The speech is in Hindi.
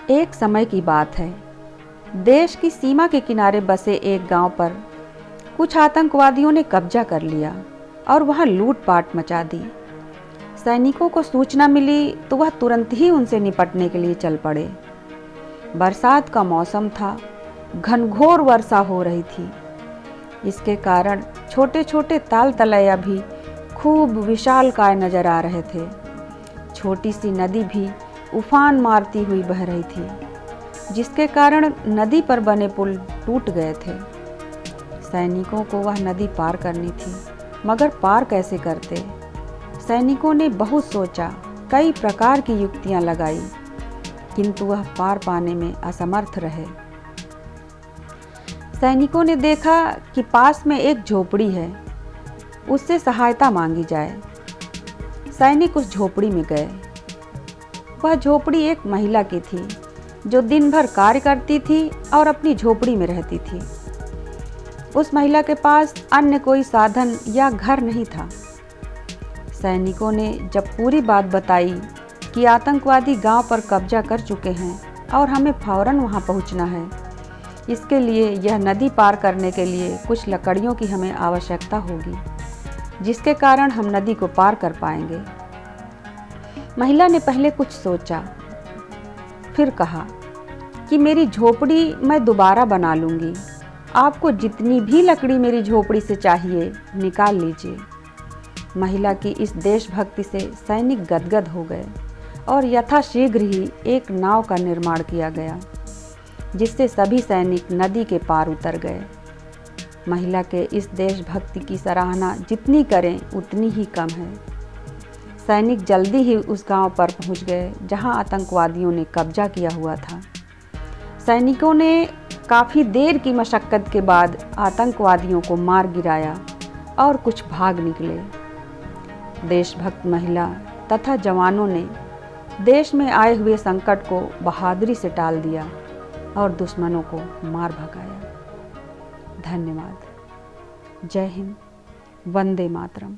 एक समय की बात है। देश की सीमा के किनारे बसे एक गांव पर कुछ आतंकवादियों ने कब्जा कर लिया और वहां लूटपाट मचा दी। सैनिकों को सूचना मिली तो वह तुरंत ही उनसे निपटने के लिए चल पड़े। बरसात का मौसम था, घनघोर वर्षा हो रही थी। इसके कारण छोटे छोटे ताल तलैया भी खूब विशालकाय नजर आ रहे थे। छोटी सी नदी भी उफान मारती हुई बह रही थी, जिसके कारण नदी पर बने पुल टूट गए थे। सैनिकों को वह नदी पार करनी थी, मगर पार कैसे करते? सैनिकों ने बहुत सोचा, कई प्रकार की युक्तियां लगाई, किंतु वह पार पाने में असमर्थ रहे। सैनिकों ने देखा कि पास में एक झोपड़ी है, उससे सहायता मांगी जाए। सैनिक उस झोपड़ी में गए। वह झोपड़ी एक महिला की थी, जो दिन भर कार्य करती थी और अपनी झोपड़ी में रहती थी। उस महिला के पास अन्य कोई साधन या घर नहीं था। सैनिकों ने जब पूरी बात बताई कि आतंकवादी गांव पर कब्जा कर चुके हैं और हमें फौरन वहां पहुंचना है, इसके लिए यह नदी पार करने के लिए कुछ लकड़ियों की हमें आवश्यकता होगी, जिसके कारण हम नदी को पार कर पाएंगे। महिला ने पहले कुछ सोचा, फिर कहा कि मेरी झोपड़ी मैं दोबारा बना लूँगी। आपको जितनी भी लकड़ी मेरी झोपड़ी से चाहिए, निकाल लीजिए। महिला की इस देशभक्ति से सैनिक गदगद हो गए और यथाशीघ्र ही एक नाव का निर्माण किया गया, जिससे सभी सैनिक नदी के पार उतर गए। महिला के इस देशभक्ति की सराहना जितनी करें उतनी ही कम है। सैनिक जल्दी ही उस गांव पर पहुंच गए जहां आतंकवादियों ने कब्जा किया हुआ था। सैनिकों ने काफ़ी देर की मशक्क़त के बाद आतंकवादियों को मार गिराया और कुछ भाग निकले। देशभक्त महिला तथा जवानों ने देश में आए हुए संकट को बहादुरी से टाल दिया और दुश्मनों को मार भगाया। धन्यवाद। जय हिंद। वंदे मातरम।